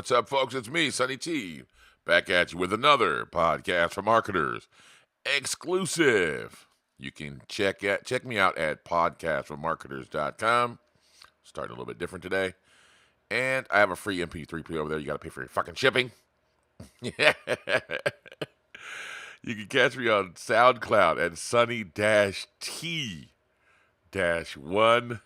What's up, folks? It's me, Sonny T, back at you with another podcast for marketers, exclusive. You can check me out at podcastformarketers.com. Starting a little bit different today. And I have a free MP3 play over there. You got to pay for your fucking shipping. Yeah. You can catch me on SoundCloud at Sonny-T-1.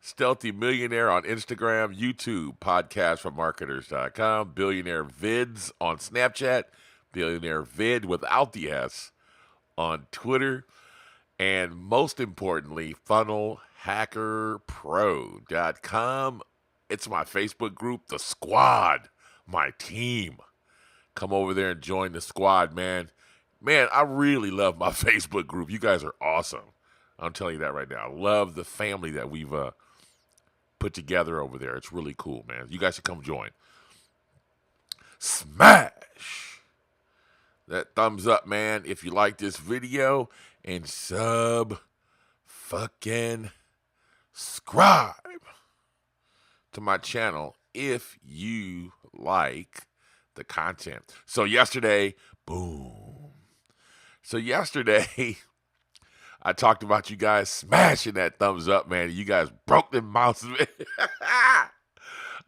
Stealthy Millionaire on Instagram, YouTube, podcastformarketers.com, Billionaire Vids on Snapchat, Billionaire Vid without the S on Twitter, and most importantly, funnelhackerpro.com. It's my Facebook group, The Squad, my team. Come over there and join the squad, man. Man, I really love my Facebook group. You guys are awesome. I'm telling you that right now. I love the family that we've put together over there. It's really cool, man. You guys should come join. Smash that thumbs up, man, if you like this video, and fucking subscribe to my channel if you like the content. So yesterday, I talked about you guys smashing that thumbs up, man. You guys broke them mouths, man.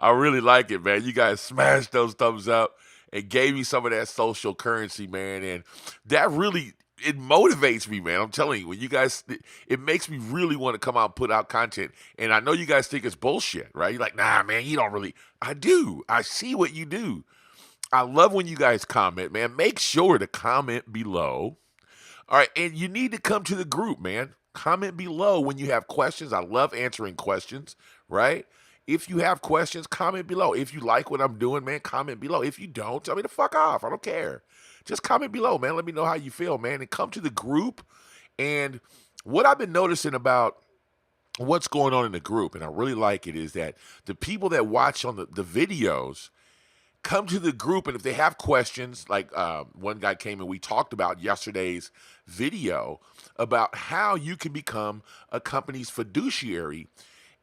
I really like it, man. You guys smashed those thumbs up and gave me some of that social currency, man. And that really, it motivates me, man. I'm telling you, when you guys, it makes me really want to come out and put out content. And I know you guys think it's bullshit, right? You're like, nah, man, you don't really. I do. I see what you do. I love when you guys comment, man. Make sure to comment below. All right, and you need to come to the group, man. Comment below when you have questions. I love answering questions, right? If you have questions, comment below. If you like what I'm doing, man, comment below. If you don't, tell me to fuck off. I don't care. Just comment below, man. Let me know how you feel, man, and come to the group. And what I've been noticing about what's going on in the group, and I really like it, is that the people that watch on the videos come to the group, and if they have questions, like one guy came and we talked about yesterday's video about how you can become a company's fiduciary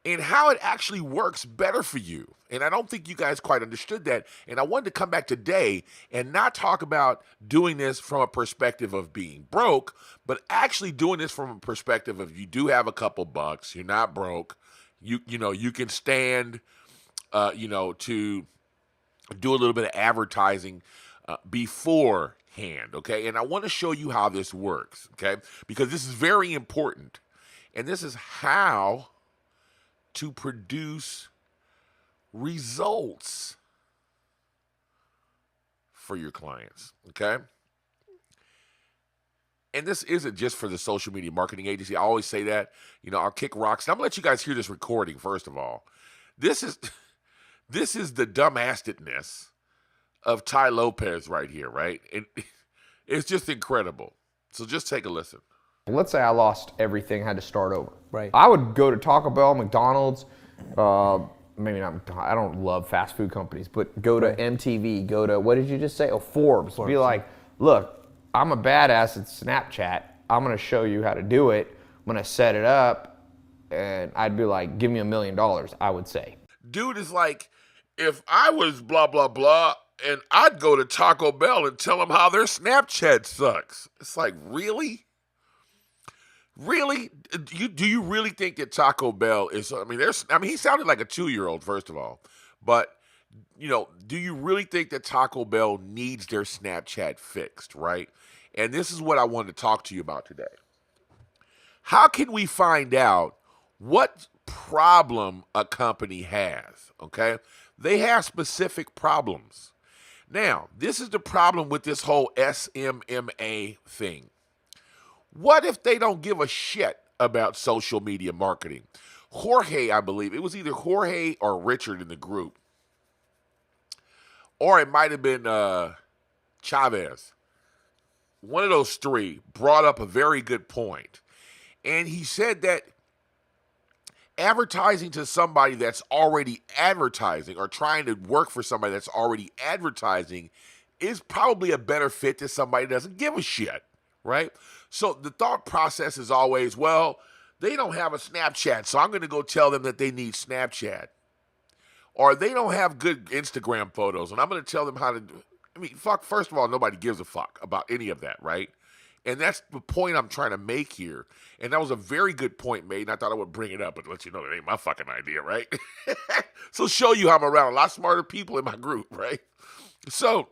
and how it actually works better for you. And I don't think you guys quite understood that. And I wanted to come back today and not talk about doing this from a perspective of being broke, but actually doing this from a perspective of you do have a couple bucks, you're not broke, you can stand, to do a little bit of advertising beforehand, okay? And I want to show you how this works, okay? Because this is very important. And this is how to produce results for your clients, okay? And this isn't just for the social media marketing agency. I always say that. I'll kick rocks. And I'm going to let you guys hear this recording, first of all. This is the dumbassness of Ty Lopez right here, right? And it's just incredible. So just take a listen. Let's say I lost everything, had to start over. Right. I would go to Taco Bell, McDonald's, maybe not, I don't love fast food companies, but go to MTV, go to, what did you just say? Oh, Forbes. Be like, look, I'm a badass at Snapchat. I'm going to show you how to do it. I'm going to set it up. And I'd be like, give me $1 million, I would say. Dude is like, if I was blah, blah, blah, and I'd go to Taco Bell and tell them how their Snapchat sucks. It's like, really? Really? Do you really think that Taco Bell is, he sounded like a 2-year-old, first of all. But, do you really think that Taco Bell needs their Snapchat fixed, right? And this is what I wanted to talk to you about today. How can we find out what problem a company has, okay? They have specific problems. Now, this is the problem with this whole SMMA thing. What if they don't give a shit about social media marketing? Jorge, I believe, it was either Jorge or Richard in the group, or it might have been Chavez. One of those three brought up a very good point. And he said that advertising to somebody that's already advertising, or trying to work for somebody that's already advertising, is probably a better fit than somebody that doesn't give a shit, right? So the thought process is always, well, they don't have a Snapchat, so I'm going to go tell them that they need Snapchat. or they don't have good Instagram photos, and I'm going to tell them how to do it. I mean, fuck, first of all, nobody gives a fuck about any of that, right? And that's the point I'm trying to make here. And that was a very good point made, and I thought I would bring it up and let you know that ain't my fucking idea, right? So show you how I'm around a lot smarter people in my group, right? So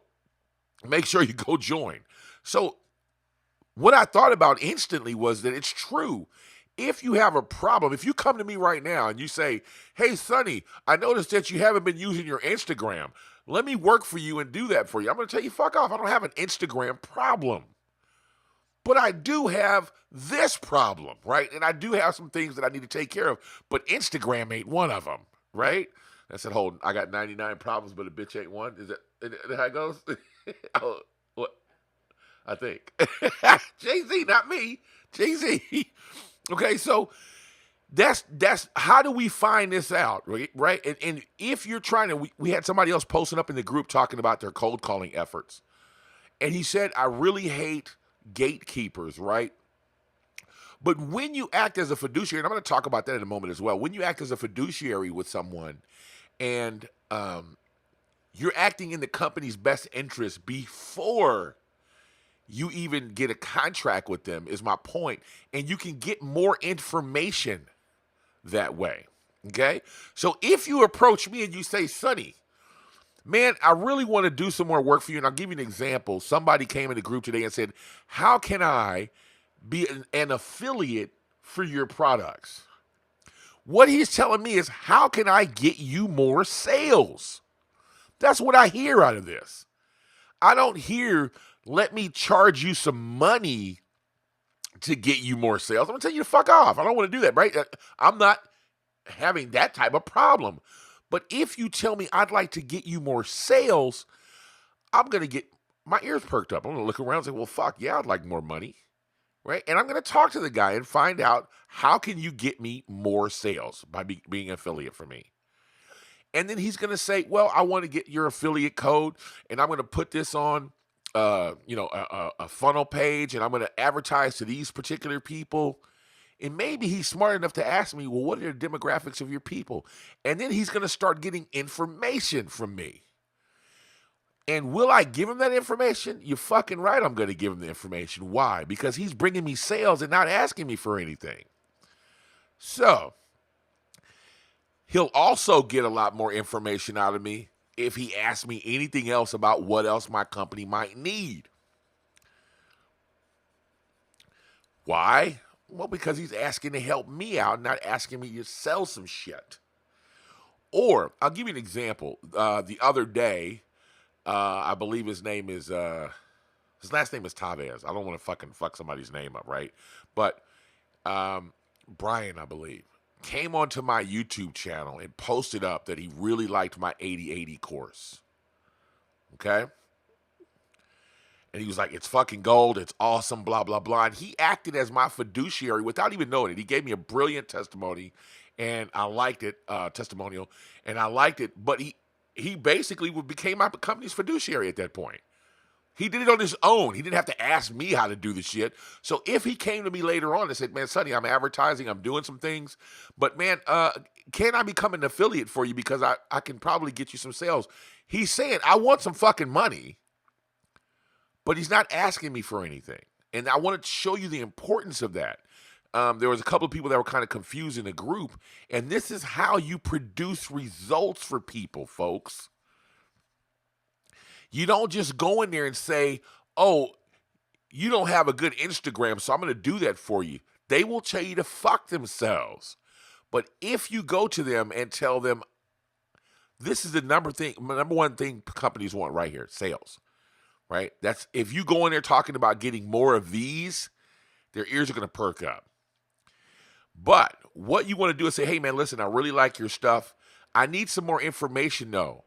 make sure you go join. So what I thought about instantly was that it's true. If you have a problem, if you come to me right now and you say, hey, Sonny, I noticed that you haven't been using your Instagram. Let me work for you and do that for you. I'm going to tell you, fuck off. I don't have an Instagram problem. But I do have this problem, right? And I do have some things that I need to take care of. But Instagram ain't one of them, right? That's that whole, I got 99 problems, but a bitch ain't one. Is that how it goes? Oh, what? I think. Jay-Z, not me. Jay-Z. Okay, so that's how do we find this out, right? And if you're trying to, we had somebody else posting up in the group talking about their cold calling efforts. And he said, I really hate gatekeepers, right? But when you act as a fiduciary, and I'm going to talk about that in a moment as well, when you act as a fiduciary with someone and you're acting in the company's best interest before you even get a contract with them, is my point. And you can get more information that way, okay? So if you approach me and you say, Sonny, man, I really want to do some more work for you. And I'll give you an example. Somebody came in the group today and said, how can I be an affiliate for your products? What he's telling me is, how can I get you more sales? That's what I hear out of this. I don't hear, let me charge you some money to get you more sales. I'm going to tell you to fuck off. I don't want to do that, right? I'm not having that type of problem. But if you tell me I'd like to get you more sales, I'm going to get my ears perked up. I'm going to look around and say, well, fuck, yeah, I'd like more money, right? And I'm going to talk to the guy and find out, how can you get me more sales by being an affiliate for me? And then he's going to say, well, I want to get your affiliate code, and I'm going to put this on a funnel page, and I'm going to advertise to these particular people. And maybe he's smart enough to ask me, well, what are the demographics of your people? And then he's going to start getting information from me. And will I give him that information? You're fucking right, I'm going to give him the information. Why? Because he's bringing me sales and not asking me for anything. So he'll also get a lot more information out of me if he asks me anything else about what else my company might need. Why? Well, because he's asking to help me out, not asking me to sell some shit. Or, I'll give you an example. The other day, I believe his name is, his last name is Tavez. I don't want to fucking fuck somebody's name up, right? But Brian, I believe, came onto my YouTube channel and posted up that he really liked my 80/80 course. Okay? And he was like, it's fucking gold. It's awesome, blah, blah, blah. And he acted as my fiduciary without even knowing it. He gave me a brilliant testimony, and I liked it, testimonial, and I liked it. But he basically became my company's fiduciary at that point. He did it on his own. He didn't have to ask me how to do the shit. So if he came to me later on and said, man, Sonny, I'm advertising, I'm doing some things, but man, can I become an affiliate for you because I can probably get you some sales? He's saying, I want some fucking money. But he's not asking me for anything. And I wanted to show you the importance of that. There was a couple of people that were kind of confused in the group. And this is how you produce results for people, folks. You don't just go in there and say, oh, you don't have a good Instagram, so I'm going to do that for you. They will tell you to fuck themselves. But if you go to them and tell them, this is the number one thing companies want right here, sales. Right? That's if you go in there talking about getting more of these, their ears are going to perk up. But what you want to do is say, hey, man, listen, I really like your stuff. I need some more information, though.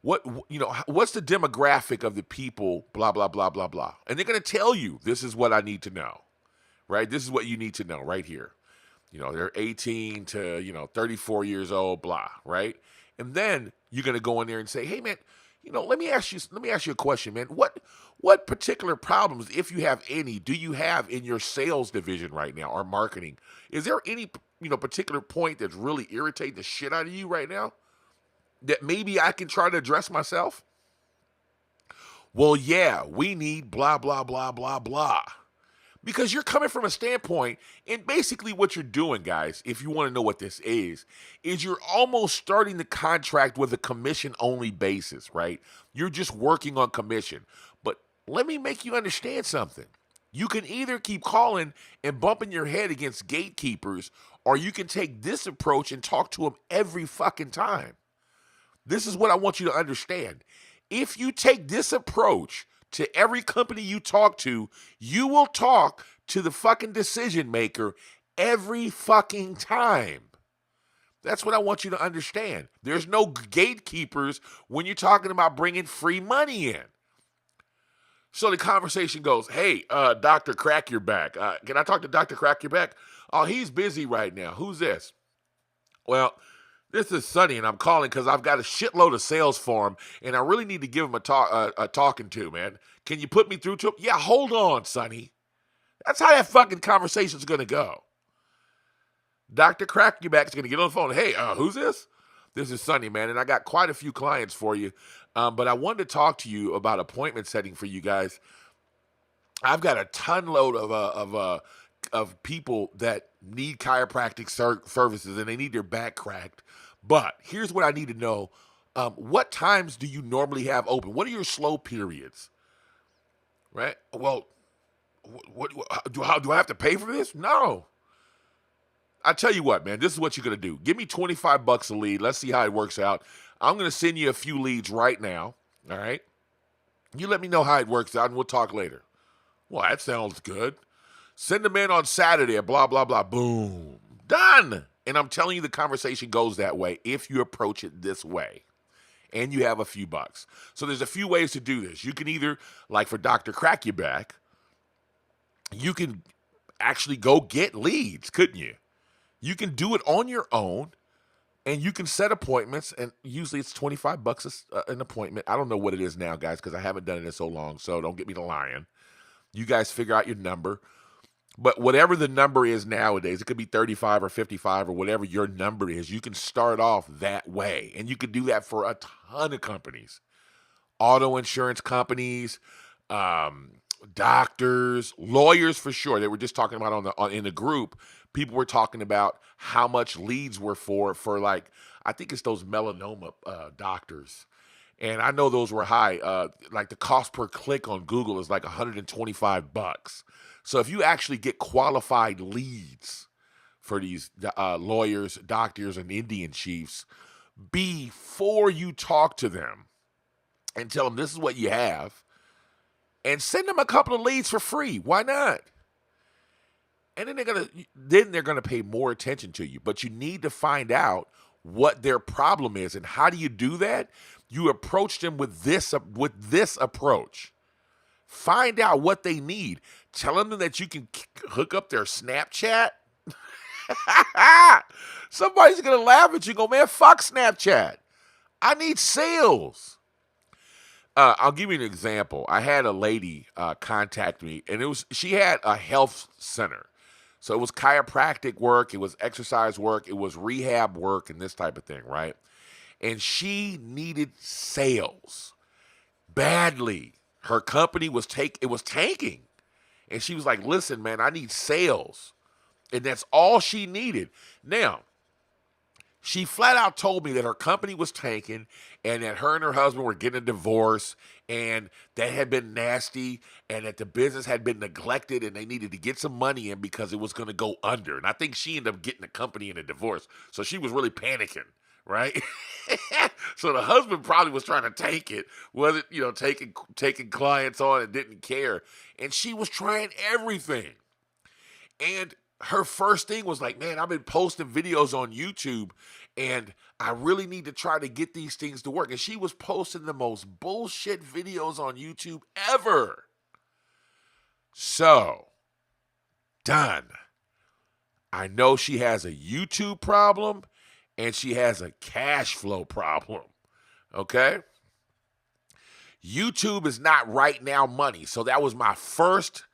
What's the demographic of the people, blah, blah, blah, blah, blah. And they're going to tell you, this is what I need to know. Right? This is what you need to know right here. They're 18 to, 34 years old, blah, right? And then you're going to go in there and say, hey, man, let me ask you a question, man. What particular problems, if you have any, do you have in your sales division right now or marketing? Is there any, particular point that's really irritating the shit out of you right now? that maybe I can try to address myself? Well, yeah, we need blah, blah, blah, blah, blah. Because you're coming from a standpoint, and basically what you're doing, guys, if you want to know what this is you're almost starting the contract with a commission only basis, right? You're just working on commission. But let me make you understand something. You can either keep calling and bumping your head against gatekeepers, or you can take this approach and talk to them every fucking time. This is what I want you to understand. If you take this approach to every company you talk to, you will talk to the fucking decision maker every fucking time. That's what I want you to understand. There's no gatekeepers when you're talking about bringing free money in. So the conversation goes, hey, Dr. Crack Your Back. Can I talk to Dr. Crack Your Back? Oh, he's busy right now. Who's this? Well, this is Sonny, and I'm calling because I've got a shitload of sales for him, and I really need to give him a talking to, man. Can you put me through to him? Yeah, hold on, Sonny. That's how that fucking conversation's going to go. Dr. Crack Your Back's going to get on the phone. Hey, who's this? This is Sonny, man, and I got quite a few clients for you, but I wanted to talk to you about appointment setting for you guys. I've got a ton load of people that need chiropractic services, and they need their back cracked. But here's what I need to know. What times do you normally have open? What are your slow periods? Right? Well, do I have to pay for this? No. I tell you what, man, this is what you're going to do. Give me $25 a lead. Let's see how it works out. I'm going to send you a few leads right now. All right? You let me know how it works out, and we'll talk later. Well, that sounds good. Send them in on Saturday at blah, blah, blah. Boom. Done. And I'm telling you, the conversation goes that way if you approach it this way and you have a few bucks. So there's a few ways to do this. You can either, like for Dr. Crack Your Back, you can actually go get leads, couldn't you? You can do it on your own, and you can set appointments, and usually it's $25 an appointment. I don't know what it is now, guys, because I haven't done it in so long, so don't get me to lying. You guys figure out your number. But whatever the number is nowadays, it could be 35 or 55 or whatever your number is, you can start off that way. And you can do that for a ton of companies. Auto insurance companies, doctors, lawyers for sure. They were just talking about in the group, people were talking about how much leads were for like, I think it's those melanoma doctors. And I know those were high. Like the cost per click on Google is like $125. So if you actually get qualified leads for these lawyers, doctors, and Indian chiefs, before you talk to them and tell them this is what you have, and send them a couple of leads for free. Why not? And then they're gonna pay more attention to you. But you need to find out what their problem is, and how do you do that? You approach them with this approach. Find out what they need. Tell them that you can hook up their Snapchat. Somebody's going to laugh at you and go, man, fuck Snapchat. I need sales. I'll give you an example. I had a lady contact me, and she had a health center. So it was chiropractic work, it was exercise work, it was rehab work, and this type of thing, right? And she needed sales badly. Her company was tanking. And she was like, listen, man, I need sales. And that's all she needed. Now, she flat out told me that her company was tanking and that her and her husband were getting a divorce and that had been nasty and that the business had been neglected and they needed to get some money in because it was going to go under. And I think she ended up getting the company in a divorce. So she was really panicking, right? So the husband probably was trying to tank it, wasn't, taking clients on and didn't care. And she was trying everything. And her first thing was like, man, I've been posting videos on YouTube and I really need to try to get these things to work. And she was posting the most bullshit videos on YouTube ever. So, done. I know she has a YouTube problem and she has a cash flow problem. Okay? YouTube is not right now money. So that was my first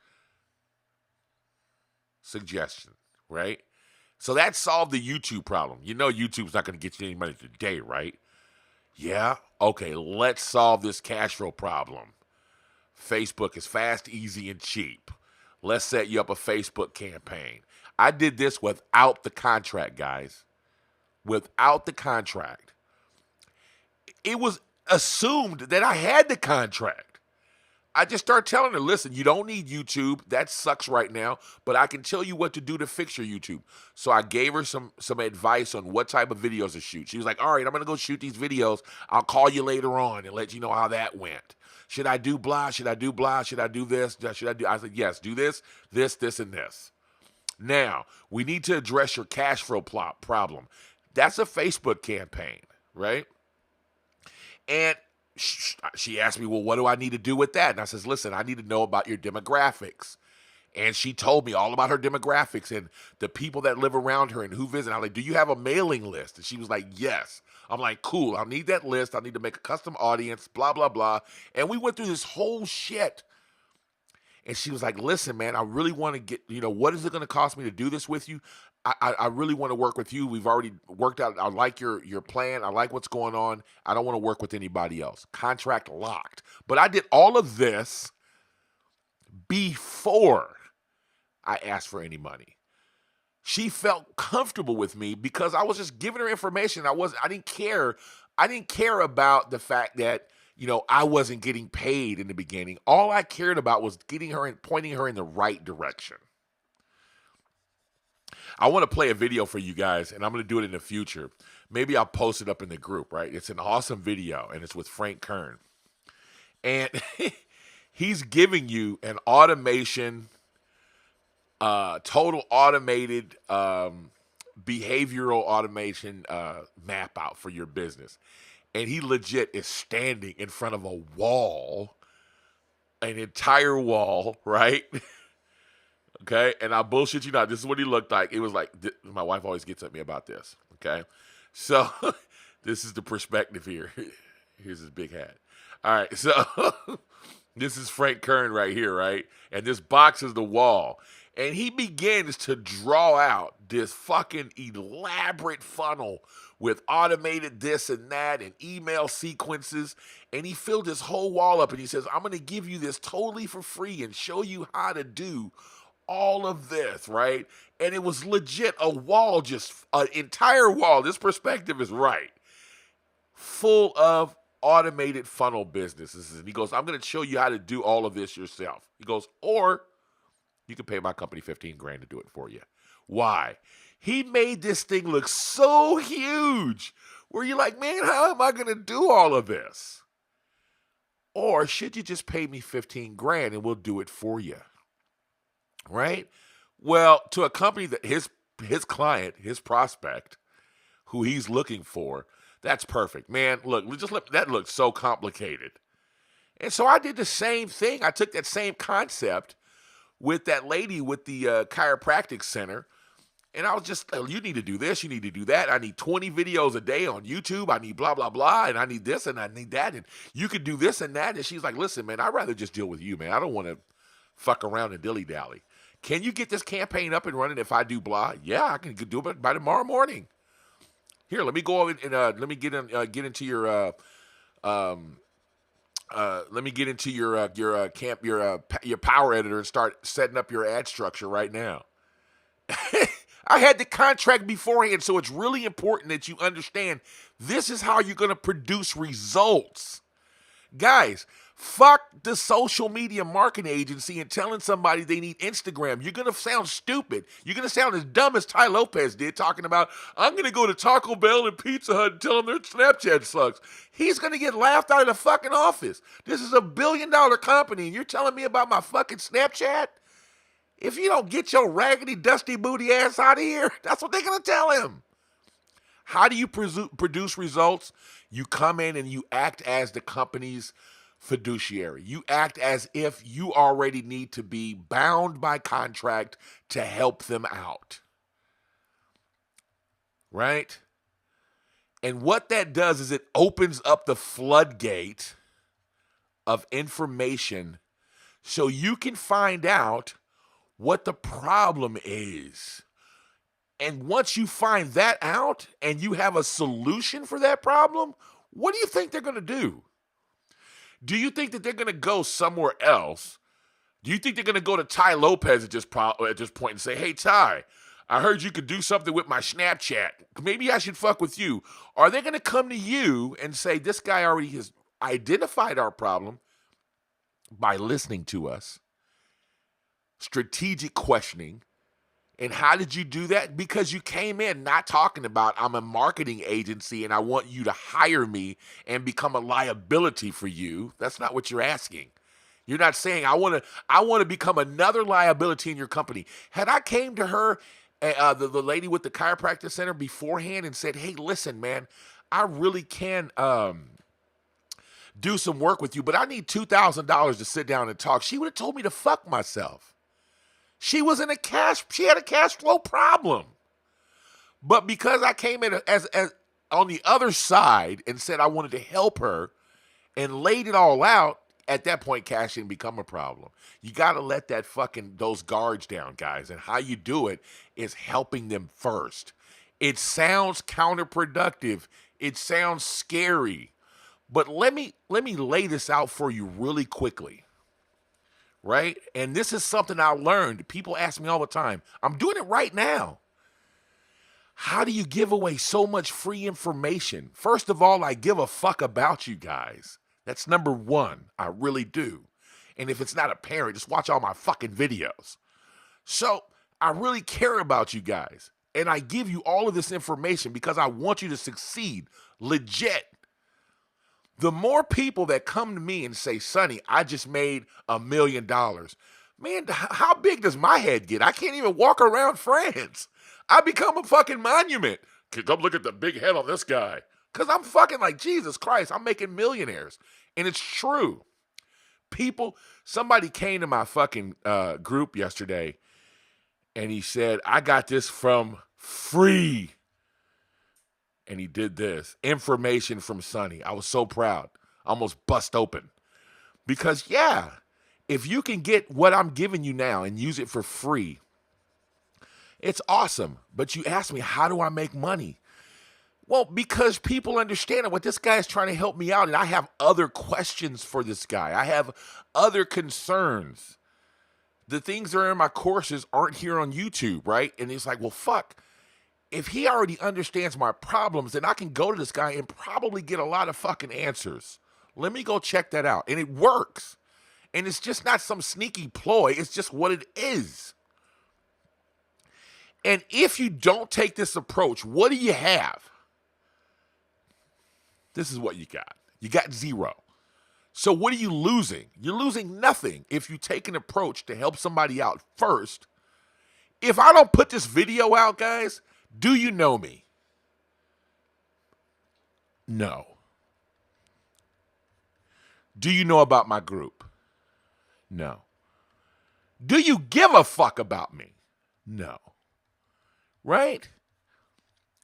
suggestion, right? So that solved the YouTube problem. You know YouTube's not going to get you any money today, right? Yeah? Okay, let's solve this cash flow problem. Facebook is fast, easy, and cheap. Let's set you up a Facebook campaign. I did this without the contract, guys. Without the contract. It was assumed that I had the contract. I just started telling her, listen, you don't need YouTube. That sucks right now, but I can tell you what to do to fix your YouTube. So I gave her some advice on what type of videos to shoot. She was like, all right, I'm going to go shoot these videos. I'll call you later on and let you know how that went. Should I do blah? Should I do blah? Should I do this? Should I do? I said, yes, do this, this, and this. Now, we need to address your cash flow problem. That's a Facebook campaign, right? And she asked me, well, what do I need to do with that? And I says, listen, I need to know about your demographics. And she told me all about her demographics and the people that live around her and who visit. I'm like, do you have a mailing list? And she was like, yes. I'm like, cool. I need that list. I need to make a custom audience, blah, blah, blah. And we went through this whole shit. And she was like, listen, man, I really want to get, what is it going to cost me to do this with you? I really want to work with you. We've already worked out. I like your plan. I like what's going on. I don't want to work with anybody else. Contract locked. But I did all of this before I asked for any money. She felt comfortable with me because I was just giving her information. I didn't care. I didn't care about the fact that, I wasn't getting paid in the beginning. All I cared about was getting her and pointing her in the right direction. I want to play a video for you guys, and I'm going to do it in the future. Maybe I'll post it up in the group, right? It's an awesome video, and it's with Frank Kern. And he's giving you an automation, total automated behavioral automation map out for your business. And he legit is standing in front of a wall, an entire wall, right? Okay, and I bullshit you not. This is what he looked like. It was like, my wife always gets at me about this, okay? So this is the perspective here. Here's his big hat. All right, so this is Frank Kern right here, right? And this box is the wall. And he begins to draw out this fucking elaborate funnel with automated this and that and email sequences. And he filled this whole wall up and he says, I'm going to give you this totally for free and show you how to do all of this, right? And it was legit a wall, just an entire wall. This perspective is right. Full of automated funnel businesses. And he goes, I'm going to show you how to do all of this yourself. He goes, or you can pay my company $15,000 to do it for you. Why? He made this thing look so huge where you're like, man, how am I going to do all of this? Or should you just pay me $15,000 and we'll do it for you? Right? Well, to a company that his client, his prospect, who he's looking for, that's perfect. Man, look, that looks so complicated. And so I did the same thing. I took that same concept with that lady with the chiropractic center. And I was just, you need to do this, you need to do that. I need 20 videos a day on YouTube. I need blah, blah, blah. And I need this and I need that. And you could do this and that. And she's like, listen, man, I'd rather just deal with you, man. I don't want to fuck around and dilly-dally. Can you get this campaign up and running if I do blah? Yeah, I can do it by tomorrow morning. Here, let me go over and let me get into your your Power Editor and start setting up your ad structure right now. I had the contract beforehand, so it's really important that you understand this is how you're going to produce results. Guys, fuck the social media marketing agency and telling somebody they need Instagram. You're going to sound stupid. You're going to sound as dumb as Ty Lopez did talking about, I'm going to go to Taco Bell and Pizza Hut and tell them their Snapchat sucks. He's going to get laughed out of the fucking office. This is $1 billion company and you're telling me about my fucking Snapchat? If you don't get your raggedy, dusty booty ass out of here, that's what they're going to tell him. How do you produce results? You come in and you act as the company's fiduciary. You act as if you already need to be bound by contract to help them out. Right? And what that does is it opens up the floodgate of information so you can find out what the problem is. And once you find that out and you have a solution for that problem, what do you think they're going to do? Do you think that they're going to go somewhere else? Do you think they're going to go to Ty Lopez at this point and say, hey, Ty, I heard you could do something with my Snapchat. Maybe I should fuck with you. Are they going to come to you and say, this guy already has identified our problem by listening to us, strategic questioning, and how did you do that? Because you came in not talking about I'm a marketing agency and I want you to hire me and become a liability for you. That's not what you're asking. You're not saying I want to become another liability in your company. Had I came to her, the lady with the chiropractic center beforehand and said, hey, listen, man, I really can do some work with you, but I need $2,000 to sit down and talk. She would have told me to fuck myself. She had a cash flow problem. But because I came in as on the other side and said I wanted to help her and laid it all out, at that point, cash didn't become a problem. You got to let those guards down, guys. And how you do it is helping them first. It sounds counterproductive. It sounds scary. But let me lay this out for you really quickly. Right? And this is something I learned. People ask me all the time. I'm doing it right now. How do you give away so much free information? First of all, I give a fuck about you guys. That's number one. I really do. And if it's not apparent, just watch all my fucking videos. So I really care about you guys. And I give you all of this information because I want you to succeed. Legit. The more people that come to me and say, Sonny, I just made $1 million. Man, how big does my head get? I can't even walk around France. I become a fucking monument. Come look at the big head on this guy. Because I'm fucking like, Jesus Christ, I'm making millionaires. And it's true. Somebody came to my fucking group yesterday and he said, I got this from free. And he did this. Information from Sonny. I was so proud. I almost bust open. Because, yeah, if you can get what I'm giving you now and use it for free, it's awesome. But you ask me, how do I make money? Well, because people understand what this guy is trying to help me out, and I have other questions for this guy. I have other concerns. The things that are in my courses aren't here on YouTube, right? And it's like, well, fuck. If he already understands my problems, then I can go to this guy and probably get a lot of fucking answers. Let me go check that out. And it works. And it's just not some sneaky ploy. It's just what it is. And if you don't take this approach, what do you have? This is what you got. You got zero. So what are you losing? You're losing nothing if you take an approach to help somebody out first. If I don't put this video out, guys, do you know me? No. Do you know about my group? No. Do you give a fuck about me? No. Right?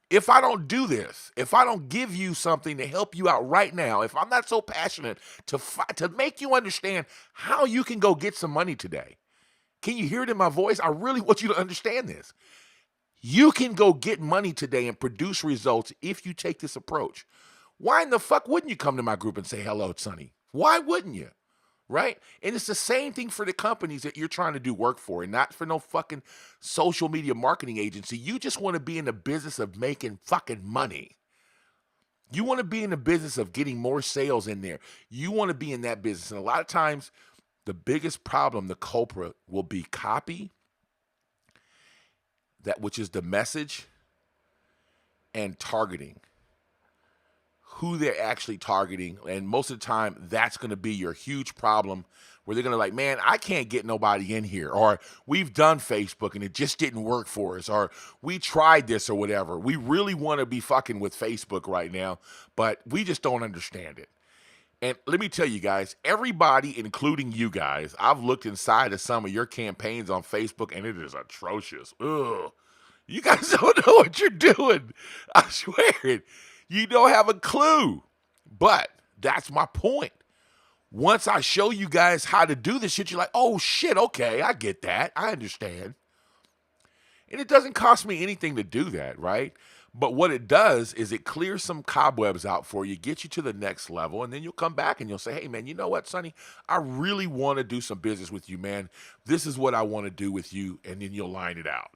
If I don't do this, if I don't give you something to help you out right now, if I'm not so passionate to make you understand how you can go get some money today, can you hear it in my voice? I really want you to understand this. You can go get money today and produce results if you take this approach. Why in the fuck wouldn't you come to my group and say, hello, Sonny? Why wouldn't you? Right? And it's the same thing for the companies that you're trying to do work for, and not for no fucking social media marketing agency. You just want to be in the business of making fucking money. You want to be in the business of getting more sales in there. You want to be in that business. And a lot of times, the biggest problem, the culprit, will be copy, that which is the message, and targeting. Who they're actually targeting, and most of the time, that's going to be your huge problem, where they're going to like, man, I can't get nobody in here, or we've done Facebook and it just didn't work for us, or we tried this or whatever. We really want to be fucking with Facebook right now, but we just don't understand it. And let me tell you guys, everybody, including you guys, I've looked inside of some of your campaigns on Facebook, and it is atrocious. Ugh. You guys don't know what you're doing. I swear it. You don't have a clue. But that's my point. Once I show you guys how to do this shit, you're like, oh shit, okay, I get that. I understand. And it doesn't cost me anything to do that, right? But what it does is it clears some cobwebs out for you, get you to the next level, and then you'll come back and you'll say, hey, man, you know what, Sonny? I really want to do some business with you, man. This is what I want to do with you, and then you'll line it out.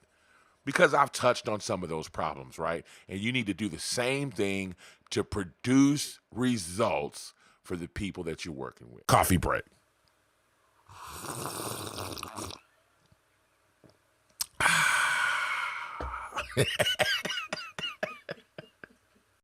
Because I've touched on some of those problems, right? And you need to do the same thing to produce results for the people that you're working with. Coffee break.